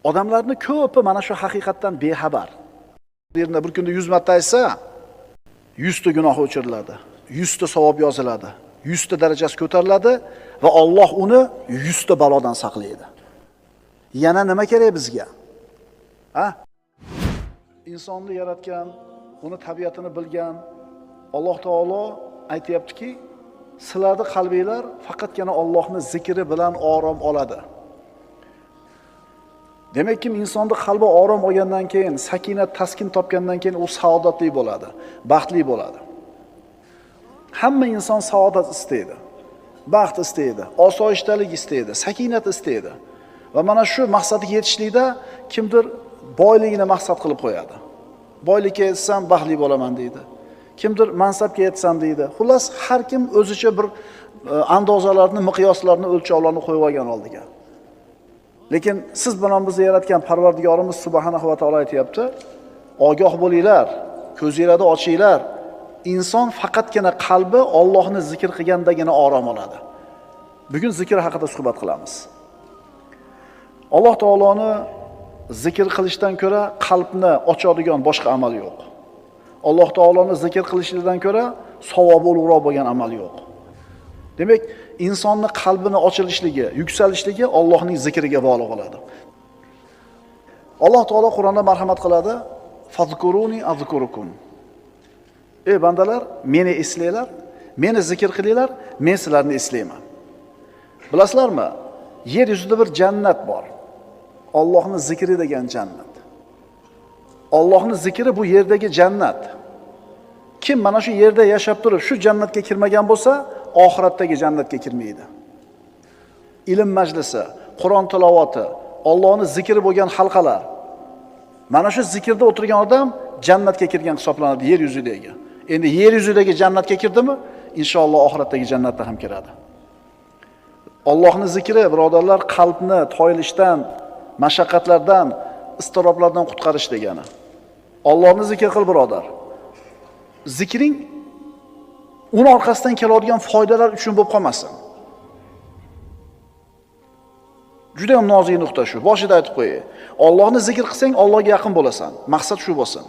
Odamlarning ko'pi mana shu haqiqatdan bexabar. Yerda bir kunda 100 marta aytsa, 100 ta gunoh o'chiriladi, 100 ta savob yoziladi, 100 ta darajasi ko'tariladi va Alloh uni 100 ta balodan saqlaydi. Yana nima kerak bizga? Ha? Insonni yaratgan, uni tabiatini bilgan Alloh taolo aytayaptiki, sizlarning qalbinglar faqatgina Allohning zikri bilan orom oladi. Demakki, insonning qalbi orom olgandan keyin, sakinat, taskin topgandan keyin u saodatli bo'ladi, baxtli bo'ladi. Hamma inson saodat istaydi, baxt istaydi, osoyishtalik istaydi, sakinat istaydi. Va mana shu maqsadga yetishlikda kimdir boyligini maqsad qilib qo'yadi. Boylikka yetsam baxtli bo'laman deydi. Kimdir mansabga yetsam deydi. Xullas, har kim o'zicha bir andozalarni, miqyoslarni, o'lchovlarni qo'yib olgan oldiga. Lekin siz bilan bizni yaratgan Parvardigorimiz subhanahu va taolo aytayapti: "Ogoh bo'linglar, ko'zinglarni ochinglar. Inson faqatgina qalbi Allohni zikr qilgandagina orom oladi." Bugun zikr haqida suhbat qilamiz. Alloh taoloni zikr qilishdan ko'ra qalbni ochadigan boshqa amal yo'q. Alloh taoloni zikr qilishdan ko'ra savobi ulug'roq bo'lgan amal yo'q. Demak, insonning qalbini ochilishligi, yuksalishligi Allohning zikriga bog'liq bo'ladi. Alloh taolo Qur'onda marhamat qiladi: "Fazkuruni azkurukum." Ey bandalar, meni eslanglar, meni zikr qilinglar, men sizlarni eslayman. Bilasizlarmi? Yer yuzida bir jannat bor. Allohning zikri degan jannat. Allohning zikri bu yerdagi jannat. Kim mana shu yerda yashab turib shu jannatga kirmagan bo'lsa, oxiratdagi jannatga kirmaydi. Ilm majlisi, Qur'on tilovati, Allohning zikri bo'lgan halqalar. Mana shu zikrda o'tirgan odam jannatga kirgan hisoblanadi yer yuzidagi. Endi yer yuzidagi jannatga kirdimi, inshaalloh oxiratdagi jannatga ham kiradi. Allohning zikri, birodarlar, qalbni toyilishdan, mashaqqatlardan, iztiroblardan qutqarish degani. Allohni zikr qil, birodar. Zikring uni orqasidan keladigan foydalar uchun bo'lib qolmasin. Juda ham nozik nuqta shu. Boshida aytib qo'yay. Allohni zikr qilsang, Allohga yaqin bo'lasan. Maqsad shu bo'lsin.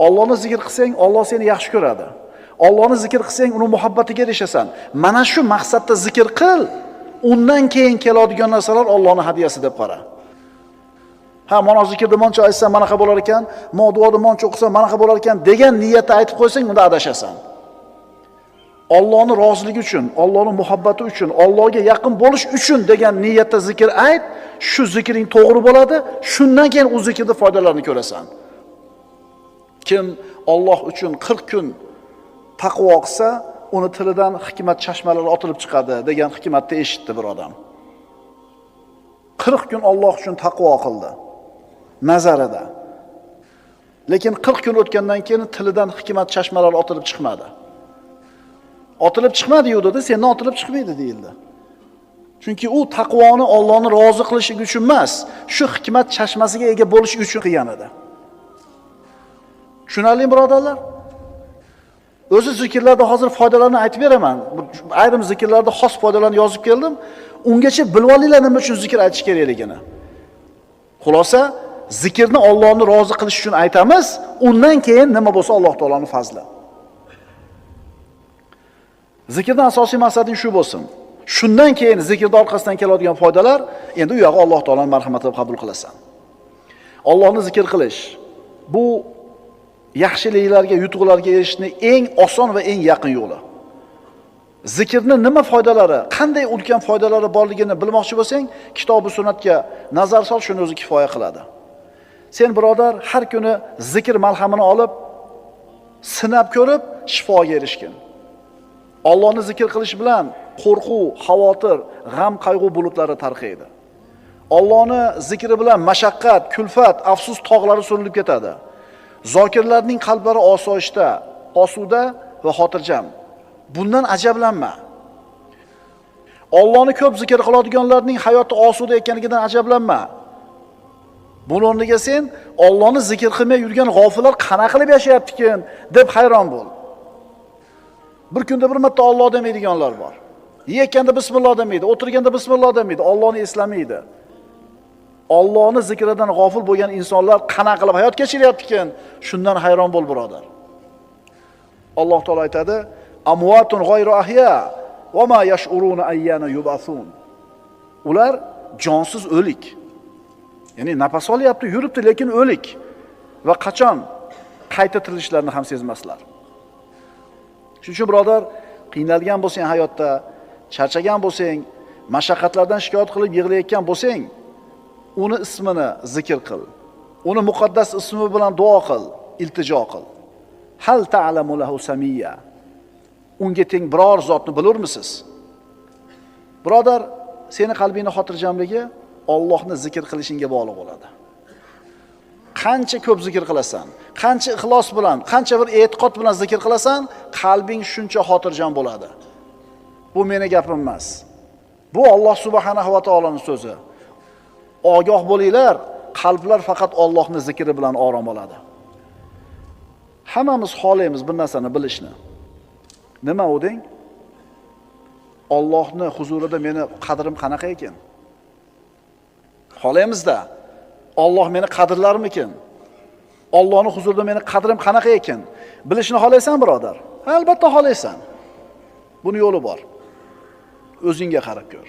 Allohni zikr qilsang, Alloh seni yaxshi ko'radi. Allohni zikr qilsang, uni muhabbatiga erishasan. Mana shu maqsadda zikr qil. Undan keyin keladigan narsalar Allohning hadiyasi deb qara. Ha, mana zikrda moncha aytsam, mana qanday bo'lar ekan, duoda moncha o'qisam, mana qanday bo'lar ekan degan niyatda aytib qo'ysang, unda adashasan. Allohning roziligi uchun, Allohning muhabbati uchun, Allohga yaqin bo'lish uchun degan niyatda zikr ayt, shu zikring to'g'ri bo'ladi, shundan keyin u zikrning foydalarini ko'rasan. Kim Alloh uchun 40 kun taqvo qilsa, uni tilidan hikmat chashmalari otilib chiqadi degan hikmatni eshitdi bir odam. 40 kun Alloh uchun taqvo qildi nazarida. Lekin 40 kun o'tgandan keyin tilidan hikmat chashmalari otilib chiqmadi. Otilib chiqmadi-yu dedi, sendan otilib chiqmaydi deyildi. Chunki u taqvoni Allohni rozi qilish uchun emas, shu hikmat chashmasiga ega bo'lish uchun qilgan edi. Tushunarlimi, birodarlar? O'zi zikrlarda hozir foydalarini aytib beraman. Ayrim zikrlarda xos foydalarni yozib keldim. Ungacha bilib olinglar nima uchun zikr aytish kerakligini. Xulosa, zikrni Allohni rozi qilish uchun aytamiz, undan keyin nima bo'lsa Alloh taoloning fazli. Zikrning asosiy maqsadi shu bo'lsin. Shundan keyin zikrning orqasidan keladigan foydalar, endi u yog'i Alloh taoloning marhamati deb qabul qilasan. Allohni zikr qilish bu yaxshiliklarga, yutuqlarga erishishning eng oson va eng yaqin yo'li. Zikrning nima foydalari, qanday ulkan foydalari borligini bilmoqchi bo'lsang, kitob va sunnatga nazar sol, shuni o'zi kifoya qiladi. Sen birodar har kuni zikr malhamini olib, sinab ko'rib, shifoga erishgin. Allohni zikr qilish bilan qo'rquv, xavotir, g'am, qayg'u bulutlari tarqaydi. Allohni zikri bilan mashaqqat, kulfat, afsus tog'lari surilib ketadi. Zokirlarning qalblari osoyishta, osuda va xotirjam. Bundan ajablanma. Allohni ko'p zikr qiladiganlarning hayoti osuda ekanligidan ajablanma. Buning o'rniga sen Allohni zikr qilmay yurgan g'ofillar qana qilib yashayapti-kin deb hayron bo'l. Bir kunda bir marta Alloh demaydiganlar bor. Yekkanda bismillah demaydi, o'tirganda bismillah demaydi, Allohni eslamaydi. Allohning zikridan g'ofil bo'lgan insonlar qanaqa qilib hayot kechiryapti-ekan, shundan hayron bo'l, birodar. Alloh taolo aytadi: "Amwatun g'ayru ahya va ma yash'uruna ayyana yub'athun." Ular jonsiz o'lik. Ya'ni nafas olyapti, yuribdi, lekin o'lik va qachon qayta tirilishlarini ham sezmaslar. Shuning uchun birodar, qiynalgan bo'lsang hayotda, charchagan bo'lsang, mashaqqatlardan shikoyat qilib yig'layotgan bo'lsang, uni ismini zikr qil. Uni muqaddas ismi bilan duo qil, iltijo qil. Hal ta'lamu lahu samiyya. Unga teng biror zotni bilurmisiz? Birodar, seni qalbingning xotirjamligi Allohni zikr qilishingga bog'liq bo'ladi. Qancha ko'p zikr qilasan, qancha ixlos bilan, qancha bir e'tiqod bilan zikr qilasan, qalbing shuncha xotirjam bo'ladi. Bu meni gapim emas. Bu Alloh subhanahu va taoloning so'zi. Ogoh bo'linglar, qalblar faqat Allohning zikri bilan orom oladi. Hammamiz xohlaymiz bir narsani bilishni. Nima u deng? Allohning huzurida meni qadrim qanaqa ekan? Xohlaymiz-da. Alloh meni qadrlarmikin? Allohning huzurida meni qadrim qanaqa ekan? Bilishni xohlaysan, birodar? Albatta xohlaysan. Buni yo'li bor. O'zingga qarab ko'r.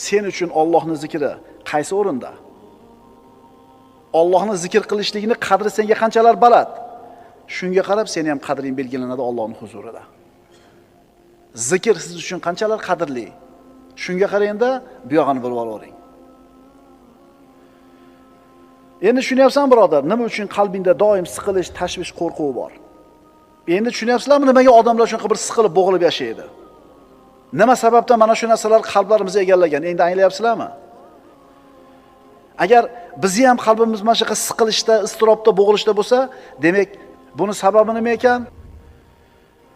Sen uchun Allohning zikri qaysi o'rinda? Allohning zikr qilishligini qadri senga qanchalar baland? Shunga qarab seni ham qadring belgilanadi Allohning huzurida. Zikr siz uchun qanchalar qadrli? Shunga qarayanda bu yog'ini bilib olavering. Endi tushunyapsan, birodar, nima uchun qalbingda doim siqilish, tashvish, qo'rquv bor? Endi tushunyapsizlarmi, nimaga odamlar shunqa bir siqilib, bo'g'ilib yashaydi? Nima sababdan mana shu narsalar qalblarimizni egallagan? Endi anglayapsizlarmi? Agar bizni ham qalbimiz mana shu siqilishda, istirobda, bo'g'ilishda bo'lsa, demak, buni sababi nima ekan?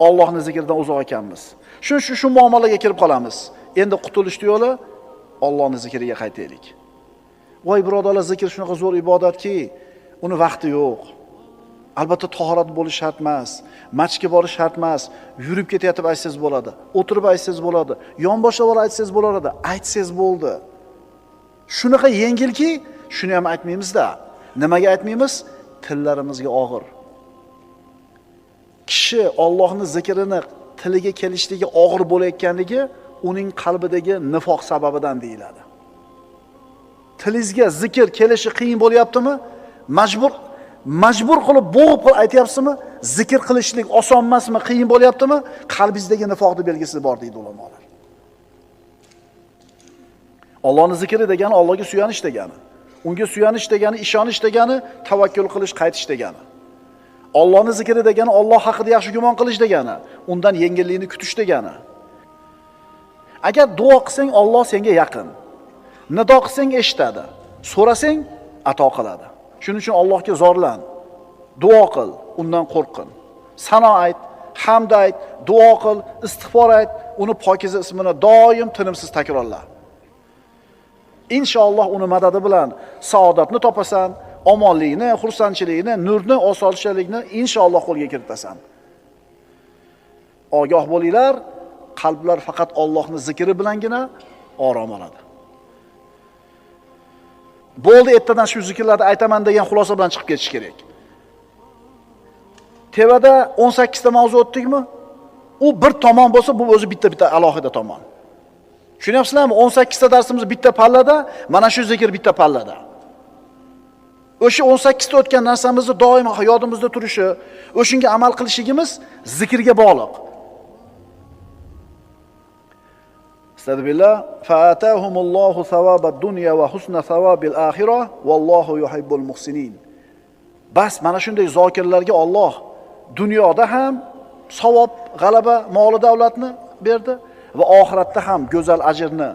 Allohning zikridan uzoq ekanmiz. Shu muammolarga kirib qolamiz. Endi qutulish yo'li Allohning zikriga qaytaylik. Voy birodarlar, zikr shunaqa zo'r ibodatki, uni vaqti yo'q. Albatta tahorat bo'lish shart emas, masjidga borish shart emas, yurib ketayotib aytsangiz bo'ladi, o'tirib aytsangiz bo'ladi, yonboshlab aytsangiz bo'ladi, aytsangiz bo'ldi. Shunaqa yengilki, shuni ham aytmaymiz-da. Nimaga aytmaymiz? Tillarimizga og'ir. Kishi Allohning zikrini tiliga kelishligi og'ir bo'layotganligi uning qalbidagi nifoq sababidan deyiladi. Tilingizga zikr kelishi qiyin bo'lyaptimi? Majbur qilib bo'g'ib aytyapsizmi? Zikr qilishlik oson emasmi, qiyin bo'lyaptimi? Qalbingizdagi nifoqning belgisi bor deydi ulamolar. Allohning zikri degani Allohga suyanish degani. Unga suyanish degani, ishonish degani, tavakkul qilish, qaytish degani. Allohning zikri degani Alloh haqida yaxshi gumon qilish degani, undan yengillikni kutish degani. Agar duo qilsang Alloh senga yaqin. Nido qilsang eshitadi. So'rasang ato qiladi. Shuning uchun Allohga zorlan. Duo qil, undan qo'rqin. Sano ayt, hamd ayt, duo qil, istig'for ayt, uni pokiza ismini doim tinimsiz takrorla. Inshaalloh uni madadi bilan saodatni topasan, omonlikni, xursandchilikni, nurni, osoyishtalikni inshaalloh qo'lga kiritasan. Ogoh bo'linglar, qalblar faqat Allohning zikri bilangina orom oladi. Bo'ldi, ertadan shu zikrlarni aytaman degan xulosa bilan chiqib ketish kerak. Tevada 18 ta mavzu o'tdikmi? U bir tomon bo'lsa, bu o'zi bitta alohida tomon. Tushunyapsizlarmi? 18 ta darsimiz bitta pallada, mana shu zikr bitta pallada. O'sha 18 ta o'tgan narsamizni doim yodimizda turishi, o'shunga amal qilishligimiz zikrga bog'liq. Estağfirullah. Fa'atahumullohu savabad dunya va husna savabil axirah vallohu yuhibbul muhsinin. Bas mana shunday zokirlarga Alloh dunyoda ham savob, g'alaba, mol davlatni berdi va oxiratda ham go'zal ajrni,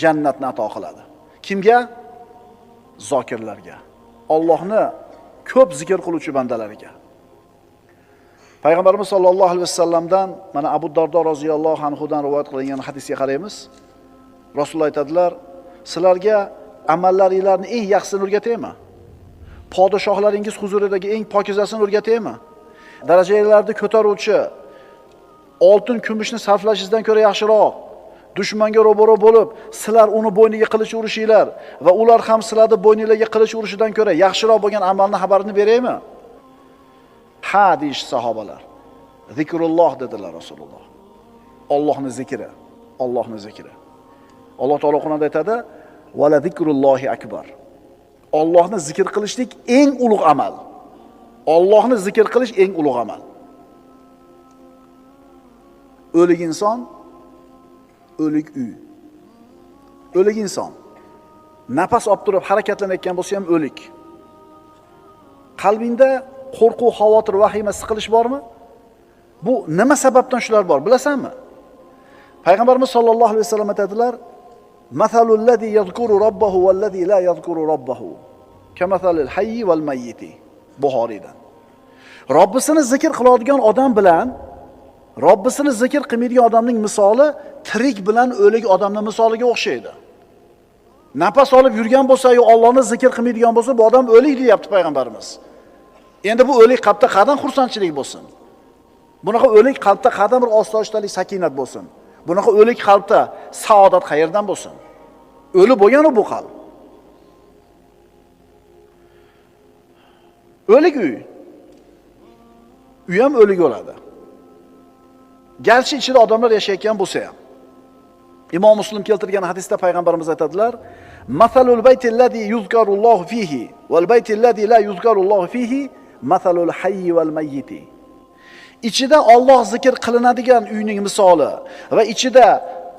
jannatni ato qiladi. Kimga? Zokirlarga. Allohni ko'p zikr qiluvchi bandalariga. Payg'ambarimiz sollallohu alayhi vasallamdan mana Abu Dardo roziyallohu anhudan rivoyat qilingan hadisga qaraymiz. Rasululloh aytadilar, sizlarga amallaringlarni eng yaxshisini o'rgataymi? Podshohlaringiz huzuridagi eng pokizasini o'rgataymi? Darajalarni ko'taruvchi oltin, kumushni sarflashingizdan ko'ra yaxshiroq dushmanga ro'baro bo'lib, sizlar uni bo'yniga qilich urishinglar va ular ham sizlarni bo'yningizga qilich urishidan ko'ra yaxshiroq bo'lgan amalni xabarini beraymi? Ha deyish sahobalar. Zikrulloh dedilar Rasululloh. Allohning zikri, Allohning zikri. Alloh taolo Qur'onda aytadi: "Va la zikrullohi akbar." Allohni zikr qilishlik eng ulug' amal. Allohni zikr qilish eng ulug' amal. O'lik inson, o'lik uy. O'lik inson nafas olib turib harakatlanayotgan bo'lsa ham o'lik. Qalbingda qo'rquv, xavotir, vahima, siqilish bormi? Bu nima sababdan shular bor, bilasanmi? Payg'ambarimiz sollallohu alayhi vasallam aytadilar: "Masalul ladzi yazkuru robbahu val ladzi la yazkuru robbahu, kamasalil hayyi val mayyiti." Buxoriydan. Robbisini zikr qiladigan odam bilan Robbisini zikr qilmaydigan odamning misoli tirik bilan o'lik odamning misoliga o'xshaydi. Nafas olib yurgan bo'lsa, yo Allohni zikr qilmaydigan bo'lsa, bu odam o'lik deyapti payg'ambarimiz. Endi bu o'lik qalbda qadam xursandchilik bo'lsin. Bunaqa o'lik qalbda qadam bir osoyishtalik, sakinat bo'lsin. Bunaqa o'lik qalbda saodat qayerdan bo'lsin? O'li bo'lgan bu qalb. O'lik uy. Uy ham o'lik bo'ladi. Garchi ichida odamlar yashayotgan bo'lsa ham. Imom Muslim keltirgan hadisda payg'ambarimiz aytadilar: "Masalul baytillazi yuzkarullohu fihi val baytillazi la yuzkarullohu fihi masalul hayyi val mayyiti." Ichida Alloh zikr qilinadigan uyning misoli va ichida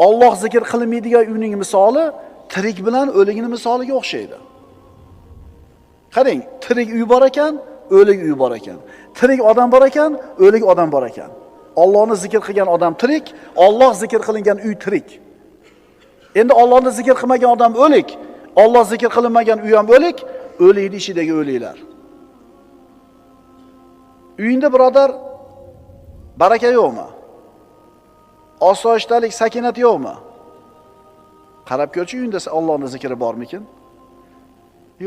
Alloh zikr qilinmaydigan uyning misoli tirik bilan o'ligning misoliga o'xshaydi. Qarang, tirik uy bor ekan, o'lik uy bor ekan. Tirik odam bor ekan, o'lik odam bor ekan. Allohni zikr qilgan odam tirik, Alloh zikr qilingan uy tirik. Endi Allohni zikr qilmagan odam o'lik, Alloh zikr qilinmagan uy ham o'lik, o'likning ichidagi o'liklar. Uyingda birodar baraka yo'qmi? Osoyishtalik, sakinat yo'qmi? Qarab ko'rchi, uyingda Allohning zikri bormikin?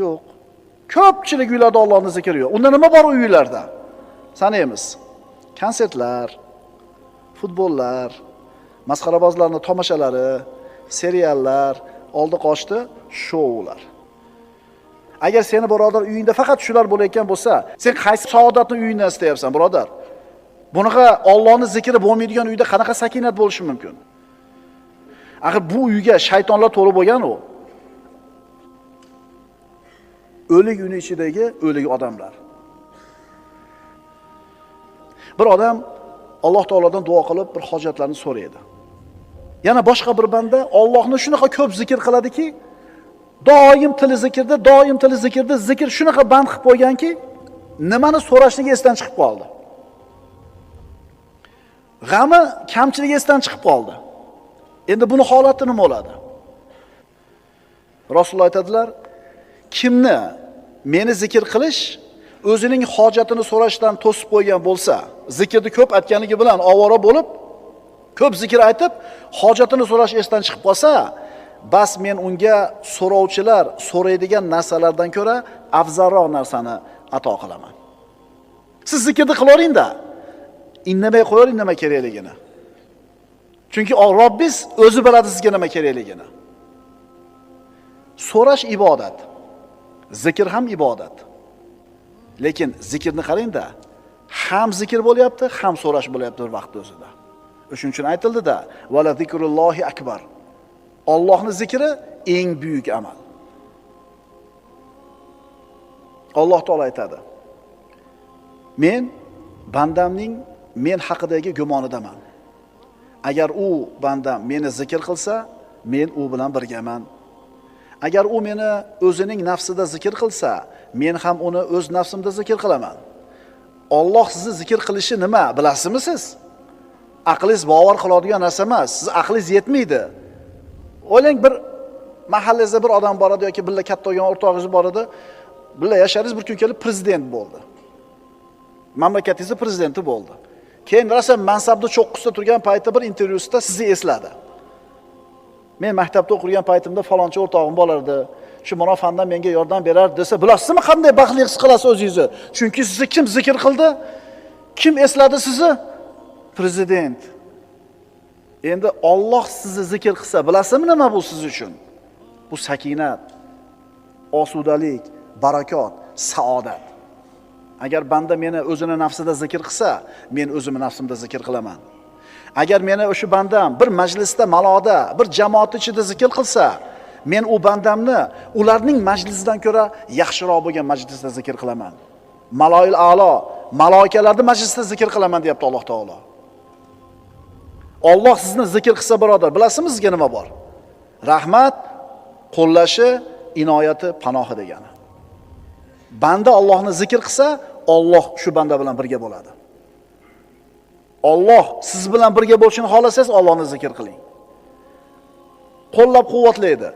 Yo'q. Ko'pchilik uylarda Allohning zikri yo'q. Unda nima bor uylarda? Sanaymiz. Konsertlar, futbollar, masxarabozlarning tomoshalari, seriallar, oldi qochdi shoular. Agar seni birodar uyingda faqat shular bo'layotgan bo'lsa, sen qaysi saodatni uyingda istayapsan, birodar? Bunaqa Allohning zikri bo'lmaydigan uyda qanaqa sakinat bo'lishi mumkin? Axir bu uyga shaytonlar to'lib bo'lgan u. O'lik uyning ichidagi o'lik odamlar. Bir odam Alloh taolodan duo qilib bir hojatlarni so'raydi. Yana boshqa bir banda Allohni shunaqa ko'p zikr qiladiki, doim tili zikrda, zikr shunaqa band qilib qo'yganki, nimani so'rashligi esdan chiqib qoldi. G'ami, kamchiligi esdan chiqib qoldi. Endi buni holati nima bo'ladi? Rasululloh aytadilar: kimni meni zikr qilish o'zining hojatini so'rashdan to'sib qo'ygan bo'lsa, zikrni ko'p aytganligi bilan ovora bo'lib, ko'p zikr aytib, hojatini so'rash esdan chiqib qolsa, bas men unga so'rovchilar so'raydigan narsalardan ko'ra afzalroq narsani ato qilaman. Siz zikrni qilaveringda, indamay qo'ying nima kerakligini. Chunki Robbingiz o'zi biladi sizga nima kerakligini. So'rash ibodat. Zikr ham ibodat. Lekin zikrni qarangda, ham zikr bo'lyapti, ham so'rash bo'lyapti bir vaqt o'zida. Shuning uchun aytildi-da, "Vala zikrullohi akbar." Allohning zikri eng buyuk amal. Alloh taolo aytadi: "Men bandamning men haqidagi gumonidaman. Agar u bandam meni zikr qilsa, men u bilan birgaman. Agar u meni o'zining nafsida zikr qilsa, men ham uni o'z nafsimda zikr qilaman." Alloh sizni zikr qilishi nima, bilasizmi siz? Aqlingiz bavar qiladigan narsa emas. Siz aqlingiz yetmaydi. O'ylang, bir mahallangizda bir odam bor edi yoki billa katta bo'lgan o'rtog'ingiz bor edi. Billa yasharingiz, bir kun kelib prezident bo'ldi. Mamlakatingiz prezidenti bo'ldi. Keyin rosa mansabda cho'qqisida turgan paytda bir intervyusida sizni esladi. Men maktabda o'qigan paytimda falonchi o'rtog'im bo'lardi. Shu mana fandan menga yordam berardi desa, bilasizmi qanday baxtli his qilasiz o'zingizni? Chunki sizni kim zikr qildi? Kim esladi sizni? Prezident. Endi Alloh sizni zikr qilsa, bilasizmi nima bu siz uchun? Bu sakinat, osudalik, barakot, saodat. Agar banda meni o'zini nafsida zikr qilsa, men o'zimni nafsimda zikr qilaman. Agar meni o'sha bandam bir majlisda, maloda, bir jamoat ichida zikr qilsa, men u bandamni ularning majlisidan ko'ra yaxshiroq bo'lgan majlisda zikr qilaman. Maloil a'lo, maloikalarning majlisida zikr qilaman deyapti Alloh taolo. Alloh sizni zikr qilsa birodar, bilasizmi sizga nima bor? Rahmat, qo'llashi, inoyati, panohi degani. Banda Allohni zikr qilsa, Alloh shu banda bilan birga bo'ladi. Alloh siz bilan birga bo'lishini xohlasangiz, Allohni zikr qiling. Qo'llab-quvvatlaydi.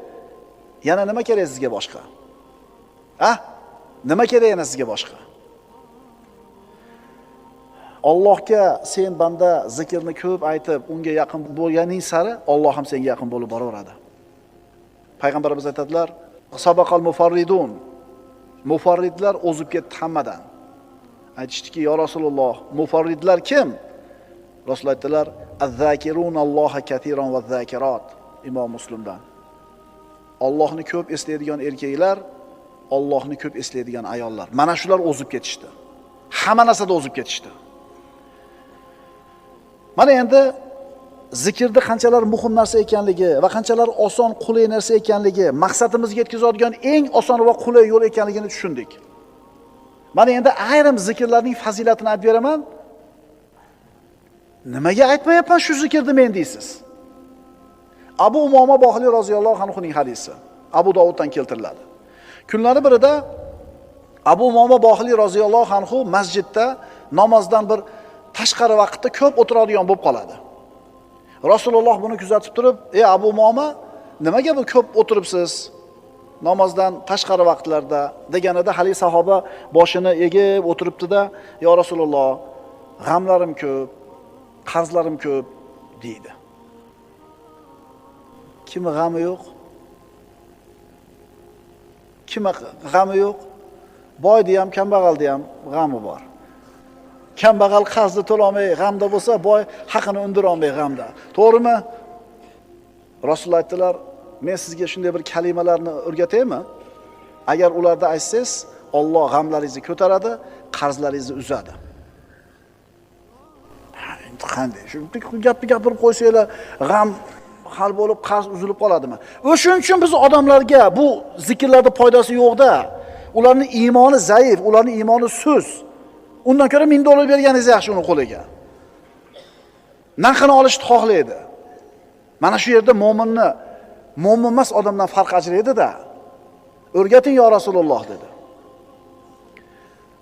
Yana nima kerak sizga boshqa? Nima kerak yana sizga boshqa? Allohga sen banda zikrni ko'p aytib, unga yaqin bo'lganing sari Alloh ham senga yaqin bo'lib boraveradi. Payg'ambarimiz aytadilar: "Sabaqal mufarridun." Mufarridlar o'zib ketdi hammadan. Aytishdiki: "Ya Rasululloh, mufarridlar kim?" Rasul aytdilar: "Az-zakirunalloha katiran vaz-zakirat." Imom Muslimdan. Allohni ko'p eslaydigan erkaklar, Allohni ko'p eslaydigan ayollar. Mana shular o'zib ketishdi. Hamma narsada o'zib ketishdi. Mana endi zikrda qanchalar muhim narsa ekanligi va qanchalar oson, qulay narsa ekanligi, maqsadimizga yetkazadigan eng oson va qulay yo'l ekanligini tushundik. Mana endi ayrim zikrlarning fazilatini aytib beraman. Nimaga aytmayapman shu zikrni men deysiz? Abu Umoma Bohili roziyallohu anhuning hadisi Abu Dovuddan keltiriladi. Kunlari birida Abu Umoma Bohili roziyallohu anhu masjidda namozdan bir tashqari vaqtda ko'p o'tiradigan bo'lib qoladi. Rasululloh buni kuzatib turib: "Ey Abu Umoma, nimaga bu ko'p o'tiribsiz namozdan tashqari vaqtlarda?" deganida hali sahoba boshini egib o'tiribdi-da: "Ya Rasululloh, g'amlarim ko'p, qarzlarim ko'p" deydi. Kimi g'ami yo'q? Kimi g'ami yo'q? Boyda ham, kambag'alda ham g'ami bor. Kambag'al qarzni to'lamay g'amda bo'lsa, boy haqini undira olmay g'amda. To'g'rimi? Rasululloh aytdilar: "Men sizga shunday bir kalimalarni o'rgataymi? Agar ularda aytsangiz, Alloh g'amlaringizni ko'taradi, qarzlaringizni uzadi." Endi qanday? Shu gapni gapirib qo'ysanglar, g'am hal bo'lib, qarz uzilib qoladimi? O'shuning uchun biz odamlarga bu zikrlarda foydasi yo'q-da. Ularning iymoni zaif, ularning iymoni sust. Undan ko'ra $1000 berganingiz yaxshi uni qo'liga. Narxini olishni xohlaydi. Mana shu yerda mo'minni mo'min emas odamdan farq ajraydi-da. O'rgating yo Rasululloh dedi.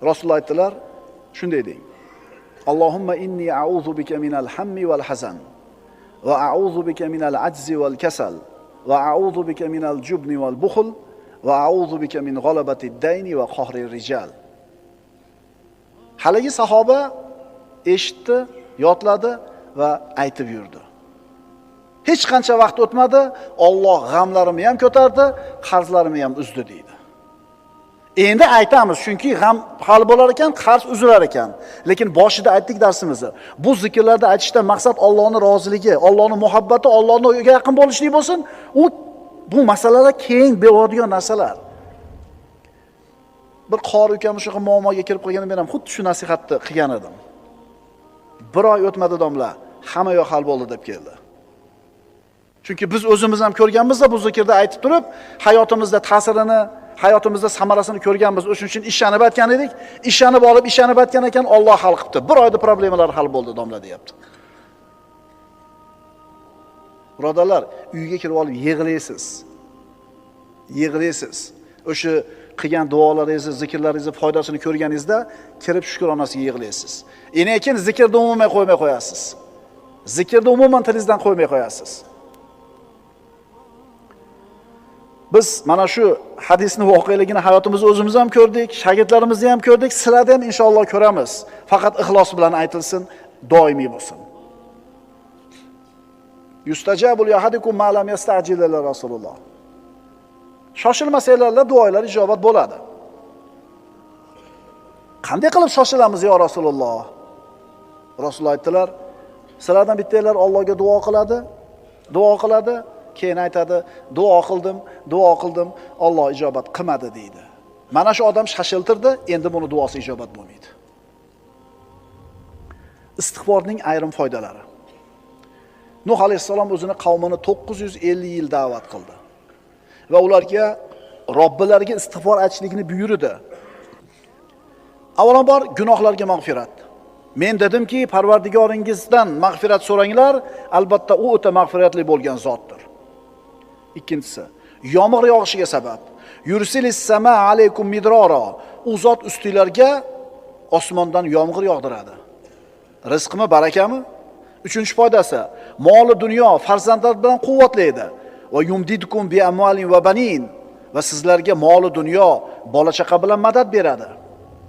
Rasululloh aytdilar, shunday deng: "Allohumma inni a'udhu bika minal hammi wal hazan va a'udhu bika minal ajzi wal kasal va a'udhu bika minal jubni wal bukhl va a'udhu bika min ghalabati ad-dayni va qahri ar-rijal." Haligi sahoba eshitdi, yodladi va aytib yurdi. Hech qancha vaqt o'tmadi, Alloh g'amlarimni ham ko'tardi, qarzlarimni ham uzdi deydi. Endi aytamiz, chunki g'am hal bo'lar ekan, qarz uzilar ekan. Lekin boshida aytdik darsimizni. Bu zikrlarda aytishdan maqsad Allohning roziligi, Allohning muhabbati, Allohning yaqin bo'lishlik bo'lsin. Bu masalalar keng beradigan narsalar. Bir qori ukam shu muammoga kirib qolganida men ham xuddi shu nasihatni qilgan edim. Bir oy o'tmadi domla, hamma yo'q hal bo'ldi deb keldi. Chunki biz o'zimiz ham ko'rganmiz-da bu zikrda aytib turib, hayotimizda ta'sirini, hayotimizda samarasini ko'rganmiz. O'shuning uchun ishlanib aytgan edik. Ishlanib olib, ishlanib aytgan ekan, Alloh hal qilibdi. Bir oyda problemalar hal bo'ldi domla deyapti. Birodarlar, uyga kirib olib yig'laysiz. Yig'laysiz. O'sha qilgan duolaringizni, zikrlaringizni foydasini ko'rganingizda kirib shukronasiga yig'laysiz. Lekin zikrni umuman qo'ymay qo'yasiz. Zikrni umuman tilingizdan qo'ymay qo'yasiz. Biz mana shu hadisni voqeligini hayotimizda o'zimiz ham ko'rdik, shogirdlarimizni ham ko'rdik, sizlarda ham inshaalloh ko'ramiz. Faqat ixlos bilan aytilsin, doimiy bo'lsin. Yustajabu li ahadikum ma lam yasta'jil ila Rasululloh. Shoshilmasanglar duolar ijobat bo'ladi. Qanday qilib shoshilamiz yo Rasululloh? Rasululloh aytdilar: Sizlardan bittanglar Allohga duo qiladi, keyin aytadi, duo qildim, Alloh ijobat qilmadi deydi. Mana shu odam shashiltirdi, endi buni duosi ijobat bo'lmaydi. Istig'forning ayrim foydalari. Nuh alayhissalom o'zini qavmini 950 yil da'vat qildi va ularga Robbilariga istig'for aytishlikni buyurdi. Avvalambor gunohlarga mag'firat. Men dedimki, Parvardigoringizdan mag'firat so'ranglar, albatta u o'ta mag'firatli bo'lgan zotdir. Ikkinchisi, yomg'ir yog'ishiga sabab. Yursilis sama alaykum midrora. U zot ustinglarga osmondan yomg'ir yog'diradi. Rizqmi, barakami? Uchinchi foydasi, moli dunyo, farzandlar bilan quvvatlaydi. Va yumdidukum bi amwalin va banin. Va sizlarga moli dunyo, bola chaqa bilan madad beradi.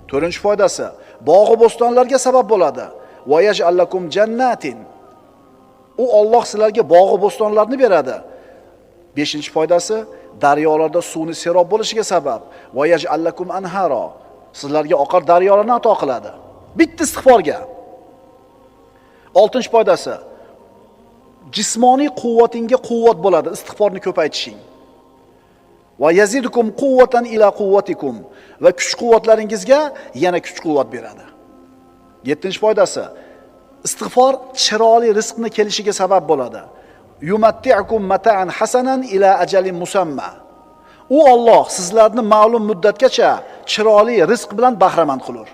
To'rtinchi foydasi, bog'i bo'stonlarga sabab bo'ladi. Va yaj'alakum jannatin. U Alloh sizlarga bog'i bo'stonlarni beradi. Beshinchi foydasi, daryolarda suvni serob bo'lishiga sabab. Va yaj'alakum anhara. Sizlarga oqar daryolarni ato qiladi. Bitta istig'forga. Oltinchi foydasi, jismoniy quvvatingga quvvat bo'ladi istig'forni ko'paytishing. Va yazidukum quvvatan ila quvvatikum. Va kuch-quvvatlaringizga yana kuch-quvvat beradi. 7-foydasi, istig'for chiroyli rizqni kelishiga sabab bo'ladi. Yumatti'ukum mata'an hasanan ila ajalin musamma. U Alloh sizlarni ma'lum muddatgacha chiroyli rizq bilan bahramand qilur.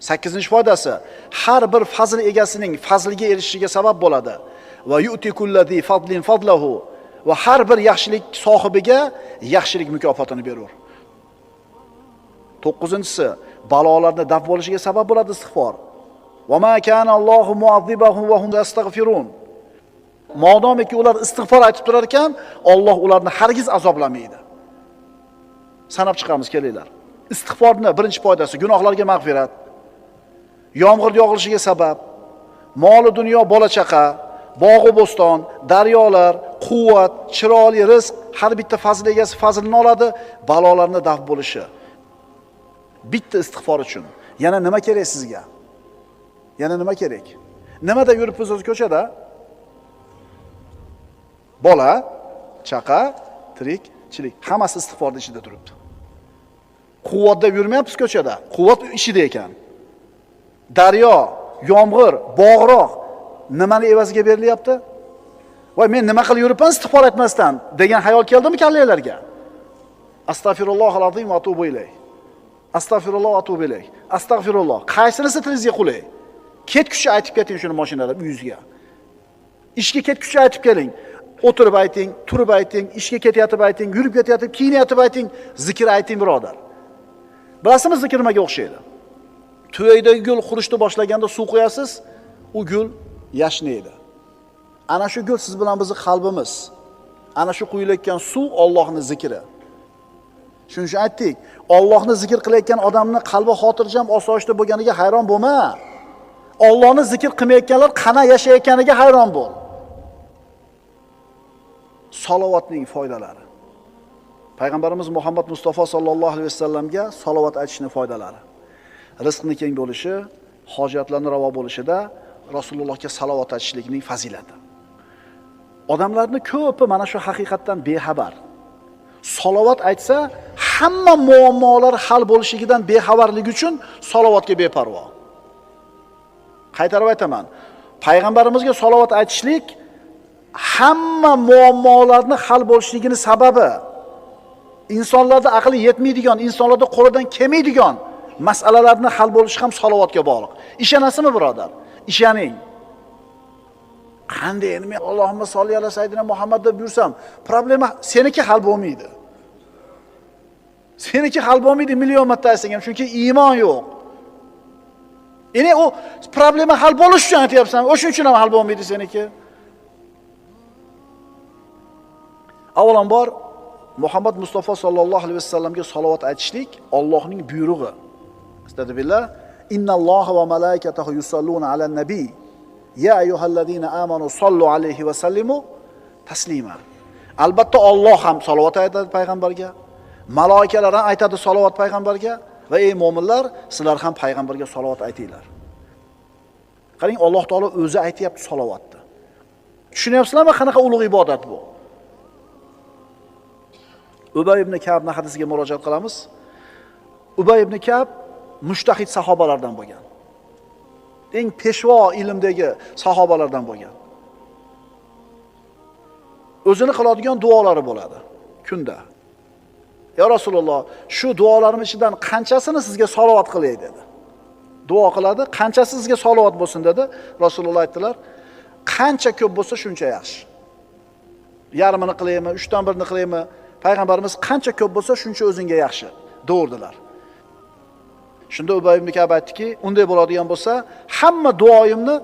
8-foydasi, har bir fazl egasining fazliga erishishiga sabab bo'ladi. Va yu'ti kullazi fadlin fadlahu. Va har bir yaxshilik sohibiga yaxshilik mukofotini berur. 9-si, balolarni daf bo'lishiga sabab bo'ladi istig'for. Va ma kana Allohu mu'azzibahum va hum yastaghfirun. Modomiki ular istig'for aytib turar ekan, Alloh ularni hargiz azoblamaydi. Sanab chiqamiz, kelinglar. Istig'forning birinchi foydasi gunohlarga mag'firat. Yomg'ir yog'ilishiga sabab, moli dunyo, bola chaqa, bog'i bo'ston, daryolar, quvvat, chiroyli rizq, har bitta fazil egasi fazilni oladi, balolarni daf bo'lishi. Bitta istig'for uchun yana nima kerak sizga? Yana nima kerak? Nimada yuribsiz o'z ko'chada? Bola, chaqa, tirikchilik, hammasi istig'forning ichida turibdi. Quvvatda yurmayapsiz ko'chada, quvvat ishida ekan. Daryo, yomg'ir, bog'roq nimani evaziga berilyapti? Voy, men nima qilib yuribman istig'for etmasdan degan xayol keldimi kallanglarga? Astagfirullohal azim va atubu ilayh. Astagfirulloh va atubu ilayh. Astagfirulloh. Qaysinisi tilingizga qulay? Ketkuchi aytib keting shuni mashinada uyingizga. Ishga ketkuchi aytib keling. O'tirib ayting, turib ayting, ishga ketayotib ayting, yurib ketayotib, kiyinayotib ayting, zikr ayting birodar. Bilasizmi zikr nimaga o'xshaydi? Tuyaydagi gul qurishni boshlaganda suv qo'yasiz, u gul yashnaydi. Ana shu gul siz bilan bizning qalbimiz. Ana shu quyilayotgan suv Allohning zikri. Shuning uchun aytdik, Allohni zikr qilayotgan odamning qalbi xotirjam, osoyishta bo'lganiga hayron bo'lma. Allohni zikr qilmayotganlar qana yashayotganiga hayron bo'l. Salovatning foydalari. Payg'ambarimiz Muhammad Mustafa sallallohu alayhi vasallamga salovat aytishning foydalari. Rizqni keng bo'lishi, hojatlarning ravo bo'lishida Rasulullohga salovat aytishlikning fazilati. Odamlarning ko'pi mana shu haqiqatdan bexabar. Salovat aytsa, hamma muammolar hal bo'lishigidan bexabarligi uchun salovatga beparvo. Qaytarib aytaman. Payg'ambarimizga salovat aytishlik hamma muammolarni hal bo'lishligining sababi. Insonlarda aqli yetmaydigan, insonlarda qo'lidan kelmaydigan masalalarni hal bo'lishi ham salovatga bog'liq. Ishonasizmi, birodar? Ishoning. Qanday endi men Allohumma solli ala sayyidina Muhammad deb yursam, problema seniki hal bo'lmaydi. Seniki hal bo'lmaydi million marta aytsang ham, chunki iymon yo'q. Endi u problema hal bo'lish uchun aytyapsan, o'shuning uchun ham hal bo'lmaydi seniki. Avvalambor Muhammad Mustafa sallallohu alayhi vasallamga salovat aytishlik Allohning buyrug'i. Astagfirullah. Innalloha va malaikatahu yusalluna alan nabiy. Ya ayyuhallazina amanu sallu alayhi va sallimu taslima. Albatta Alloh ham salovat aytadi payg'ambarga, malaikalar ham aytadi salovat payg'ambarga va ey mu'minlar, sizlar ham payg'ambarga salovat aytinglar. Qarang, Alloh taolo o'zi aytayapti salovatni. Tushunyapsizlarmi, qanaqa ulug' ibodat bu? Ubay ibn Ka'bning hadisiga murojaat qilamiz. Ubay ibn Ka'b mushtahid sahobalardan bo'lgan. Eng peshvo ilmdagi sahobalardan bo'lgan. O'zini qiladigan duolari bo'ladi kunda. Ya Rasululloh, shu duolarim ichidan qanchasini sizga salovat qilay dedi. Duo qiladi, qanchasi sizga salovat bo'lsin dedi. Rasululloh aytdilar, qancha ko'p bo'lsa shuncha yaxshi. Yarmini qilaymi, 3dan 1ni qilaymi? Payg'ambarimiz qancha ko'p bo'lsa shuncha o'zingga yaxshi deurdilar. Shunda Ubay ibn Ka'b aytdiki, unday bo'ladigan bo'lsa, hamma duoyimni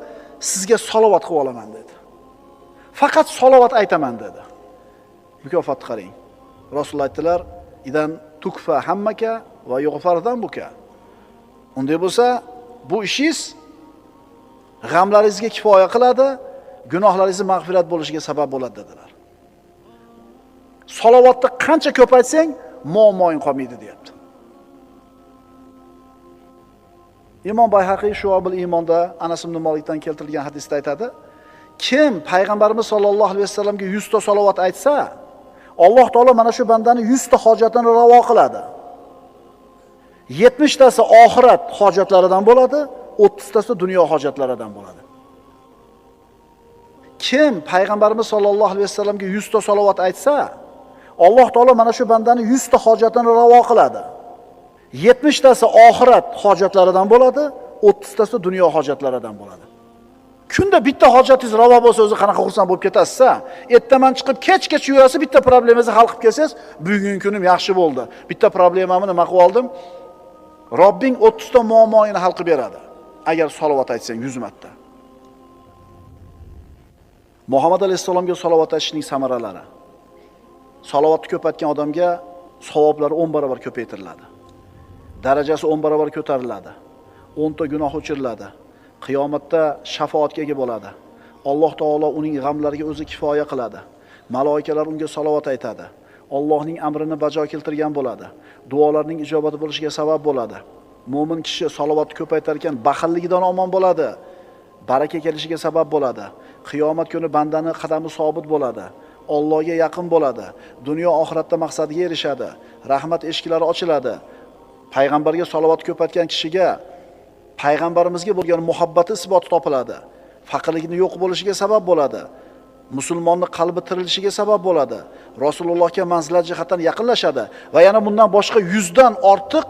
sizga salovat qilib olaman dedi. Faqat salovat aytaman dedi. Mukofotni qarang. Rasululloh aytdilar, idan tukfa hammaka va yughfardan buka. Unday bo'lsa, bu ishingiz g'amlaringizga kifoya qiladi, gunohlaringiz mag'firat bo'lishiga sabab bo'ladi dedilar. Salovatni qancha ko'p aytsang, muammoing qolmaydi deyapti. Imom Bayhaqiy Shu'abul Iymonda Anas ibn Malikdan keltirilgan hadisda aytadi, kim payg'ambarimiz sollallohu alayhi vasallamga 100 ta salovat aytsa, Alloh taolo mana shu bandani 100 ta hojatini ravo qiladi. 70 tasi oxirat hojatlaridan bo'ladi, 30 tasi dunyo hojatlaridan bo'ladi. Kim payg'ambarimiz sollallohu alayhi vasallamga 100 ta salovat aytsa, Alloh taolo mana shu bandani 100 ta hojatini ravo qiladi. 70 tasi oxirat hojatlaridan bo'ladi, 30 tasi dunyo hojatlaridan bo'ladi. Kunda bitta hojatingiz ravo bo'lsa, o'zi qanaqa xursand bo'lib ketasiz-a? Ertaman chiqib kech-kech yurasiz, bitta problemangizni hal qilib kelsangiz, bugungi kunim yaxshi bo'ldi. Bitta problemamni nima qilib oldim? Robbing 30 ta muammoini hal qilib beradi. Agar salovat aytsang 100 marta. Muhammad alayhisalomga salovat aytishning samaralari. Salovatni ko'paytgan odamga savoblari 10 barobar ko'paytiriladi. Darajasi 10 barobar ko'tariladi. 10 ta gunoh o'chiriladi. Qiyomatda shafoatga ega bo'ladi. Alloh taolo uning g'amlariga o'zi kifoya qiladi. Maloikalar unga salovat aytadi. Allohning amrini bajo keltirgan bo'ladi. Duolarning ijobati bo'lishiga sabab bo'ladi. Mo'min kishi salovatni ko'paytar ekan, baxilligidan omon bo'ladi. Baraka kelishiga sabab bo'ladi. Qiyomat kuni bandani qadami sobit bo'ladi. Allohga yaqin bo'ladi. Dunyo oxiratda maqsadiga erishadi. Rahmat eshiklari ochiladi. Payg'ambarga salovat ko'paytgan kishiga payg'ambarimizga bo'lgan muhabbati isboti topiladi. Faqirlikni yo'q bo'lishiga sabab bo'ladi. Musulmonning qalbi tirilishiga sabab bo'ladi. Rasulullohga manzilat jihatdan yaqinlashadi va yana bundan boshqa 100 dan ortiq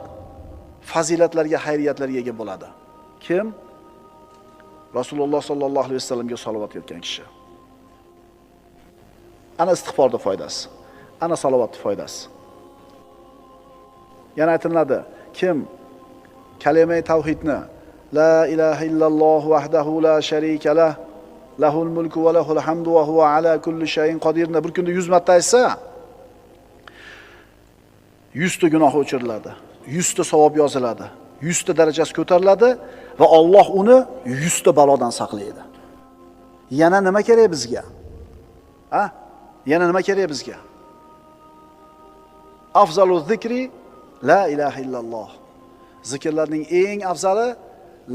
fazilatlarga, xayriyatlarga ega bo'ladi. Kim? Rasululloh sollallohu alayhi vasallamga salovat etgan kishi. Ana istig'forning foydasi. Ana salovatning foydasi. Yana aytiladi, kim kalima tavhidni la ilaha illalloh vahdahu la sharika lah lahul mulku va lahul hamdu va huva ala kulli shay'in qodirni bir kunda 100 marta aytsa, 100 ta gunoh o'chiriladi, 100 ta savob yoziladi, 100 ta darajasi ko'tariladi va Alloh uni 100 ta balodan saqlaydi. Yana nima kerak bizga? Ha? Yana nima kerak bizga? Afzalu zikri la ilaha illalloh. Zikrlarning eng afzali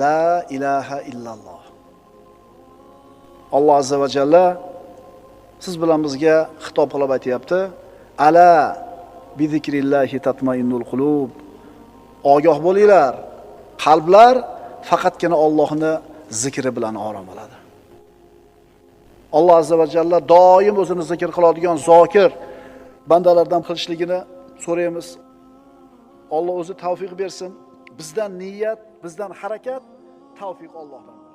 la ilaha illalloh. Alloh azza va jalla siz bilan bizga xitob qilib aytayapti. Ala bi zikrillahi tatmainnul qulub. Ogoh bo'linglar. Qalblar faqatgina Allohning zikri bilan orom oladi. Alloh azza va jalla doim o'zini zikr qiladigan zokir bandalardan qilishligini so'raymiz. Alloh o'zi tavfiq bersin. Bizdan niyat, bizdan harakat, tavfiq Allohdan.